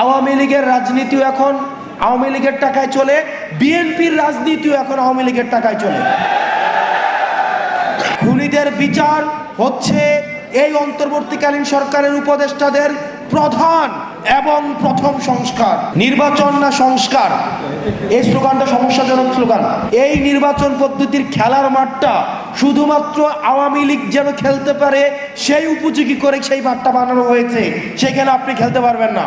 আওয়ামী লীগের রাজনীতিও এখন আওয়ামী লীগের টাকায় চলে, বিএনপির রাজনীতিও এখন আওয়ামী লীগের টাকায় চলে। খুনিদের বিচার হচ্ছে এই অন্তর্বর্তীকালীন সরকারের উপদেষ্টাদের প্রধান এবং প্রথম সংস্কার। নির্বাচন না সংস্কার, এই স্লোগানটা সমস্যাজনক স্লোগান। এই নির্বাচন পদ্ধতির খেলার মাঠটা শুধুমাত্র আওয়ামী লীগ যেন খেলতে পারে সেই উপযোগী করে সেই মাঠটা বানানো হয়েছে, সেখানে আপনি খেলতে পারবেন না।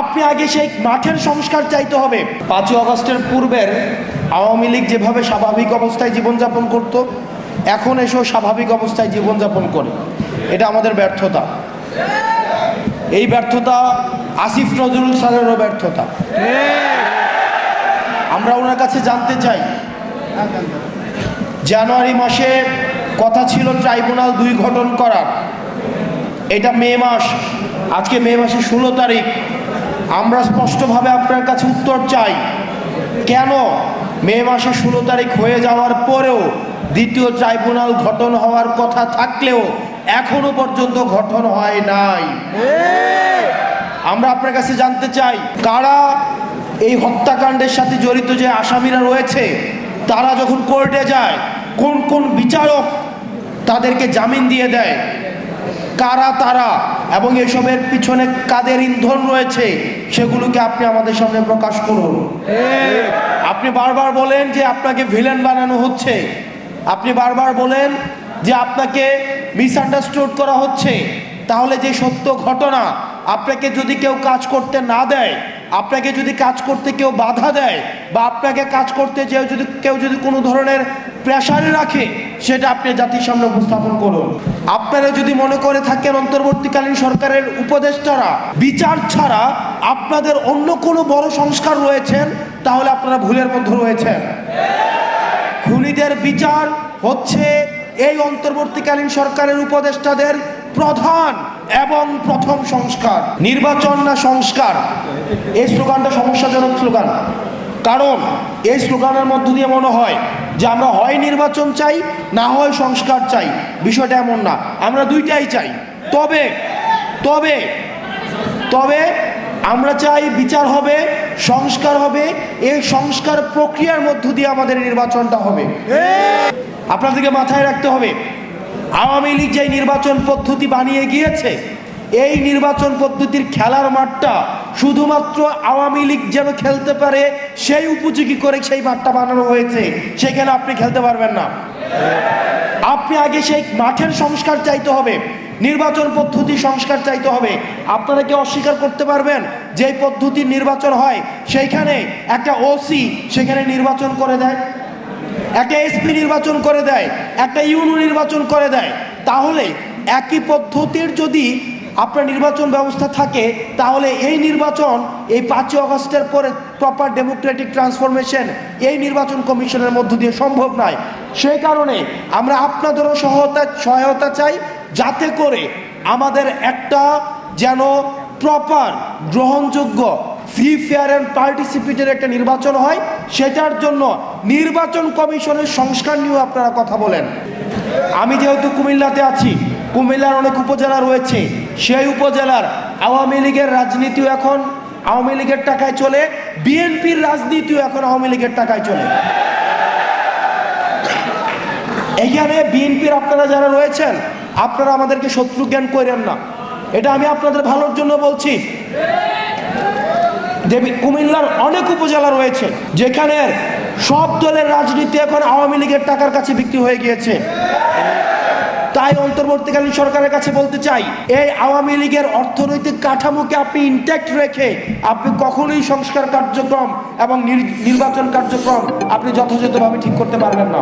আপনি আগে সেই মাঠের সংস্কার চাইতে হবে। 5ই আগস্টের পূর্বের আওয়ামী লীগ যেভাবে স্বাভাবিক অবস্থায় জীবনযাপন করত, এখন এসেও স্বাভাবিক অবস্থায় জীবনযাপন করে, এটা আমাদের ব্যর্থতা। এই ব্যর্থতা আসিফ নজরুল স্যারেরও ব্যর্থতা। আমরা ওনার কাছে জানতে চাই, জানুয়ারি মাসে কথা ছিল ট্রাইব্যুনাল 2 গঠন করার, এটা মে মাস, আজকে মে মাসের 16 তারিখ। আমরা স্পষ্টভাবে আপনার কাছে উত্তর চাই, কেন মে মাসে 16 তারিখ হয়ে যাওয়ার পরেও দ্বিতীয় ট্রাইব্যুনাল গঠন হওয়ার কথা থাকলেও এখনো পর্যন্ত গঠন হয় নাই? আমরা আপনার কাছে জানতে চাই, কারা এই হত্যাকাণ্ডের সাথে জড়িত যে আসামিরা রয়েছে তারা যখন কোর্টে যায় কোন কোন বিচারক তাদেরকে জামিন দিয়ে দেয়, কারা তারা এবং এসবের পিছনে কাদের ইন্ধন রয়েছে সেগুলোকে আপনি আমাদের সামনে প্রকাশ করুন। আপনি বারবার বলেন যে আপনাকে ভিলেন বানানো হচ্ছে, আপনি বারবার বলেন যে আপনাকে মিসআন্ডারস্টুড করা হচ্ছে। তাহলে যে সত্য ঘটনা, আপনাকে যদি কেউ কাজ করতে না দেয়, আপনাকে যদি কাজ করতে কেউ বাধা দেয়, বা আপনাকে কাজ করতে কেউ যদি কোনো ধরনের প্রেশারে রাখে, সেটা আপনি জাতির সামনে উপস্থাপন করুন। আপনারা যদি মনে করে থাকেন অন্তর্বর্তীকালীন সরকারের উপদেষ্টারা বিচার ছাড়া আপনাদের অন্য কোনো বড় সংস্কার রয়েছেন, তাহলে আপনারা ভুলের মধ্যে রয়েছেন। খুনিদের বিচার হচ্ছে এই অন্তর্বর্তীকালীন সরকারের উপদেষ্টাদের প্রধান এবং প্রথম সংস্কার। নির্বাচন না সংস্কার, এই স্লোগানটা সমস্যাজনক স্লোগান। কারণ এই স্লোগানের মধ্য দিয়ে মনে হয় যে আমরা হয় নির্বাচন চাই, না হয় সংস্কার চাই। বিষয়টা এমন না, আমরা দুইটাই চাই। তবে তবে তবে আমরা চাই বিচার হবে, সংস্কার হবে। এই সংস্কার প্রক্রিয়ার মধ্য দিয়ে আমাদের নির্বাচনটা হবে। আপনাদেরকে মাথায় রাখতে হবে, আওয়ামী লীগ যে নির্বাচন পদ্ধতি বানিয়ে গিয়েছে, এই নির্বাচন পদ্ধতির খেলার মাঠটা শুধুমাত্র আওয়ামী লীগ যেন খেলতে পারে সেই উপযোগী করে সেই মাঠটা বানানো হয়েছে, সেখানে আপনি খেলতে পারবেন না। আপনি আগে সেই মাঠের সংস্কার চাইতে হবে, নির্বাচন পদ্ধতি সংস্কার চাইতে হবে। আপনারা কি অস্বীকার করতে পারবেন যে এই পদ্ধতির নির্বাচন হয়, সেইখানে একটা ওসি সেখানে নির্বাচন করে দেয়, একটা এসপি নির্বাচন করে দেয়, একটা ইউনো নির্বাচন করে দেয়? তাহলে একই পদ্ধতির যদি আপনার নির্বাচন ব্যবস্থা থাকে, তাহলে এই নির্বাচন এই 5ই আগস্টের পরে প্রপার ডেমোক্রেটিক ট্রান্সফরমেশন এই নির্বাচন কমিশনের মধ্য দিয়ে সম্ভব নয়। সেই কারণে আমরা আপনাদেরও সহায়তা চাই, যাতে করে আমাদের একটা যেন প্রপার গ্রহণযোগ্য ফ্রি ফেয়ার অ্যান্ড পার্টিসিপেটের একটা নির্বাচন হয়। সেটার জন্য নির্বাচন কমিশনের সংস্কার নিয়েও আপনারা কথা বলেন। আমি যেহেতু কুমিল্লাতে আছি, কুমিল্লার অনেক উপজেলা রয়েছে, সেই উপজেলার আওয়ামী লীগের রাজনীতিও এখন আওয়ামী লীগের টাকায় চলে, বিএনপির রাজনীতিও এখন আওয়ামী লীগের টাকায় চলে। এখানে বিএনপির আপনারা যারা রয়েছেন, আপনারা আমাদেরকে শত্রু জ্ঞান করেন না, এটা আমি আপনাদের ভালোর জন্য বলছি। কুমিল্লার অনেক উপজেলা রয়েছে যেখানে সব দলের রাজনীতি এখন আওয়ামী লীগের টাকার কাছে বিক্রি হয়ে গিয়েছে। তাই অন্তর্বর্তীকালীন সরকারের কাছে বলতে চাই, এই আওয়ামী লীগের অর্থনৈতিক কাঠামোকে আপনি ইনট্যাক্ট রেখে আপনি কখনোই সংস্কার কার্যক্রম এবং নির্বাচন কার্যক্রম আপনি যথাযথভাবে ঠিক করতে পারবেন না।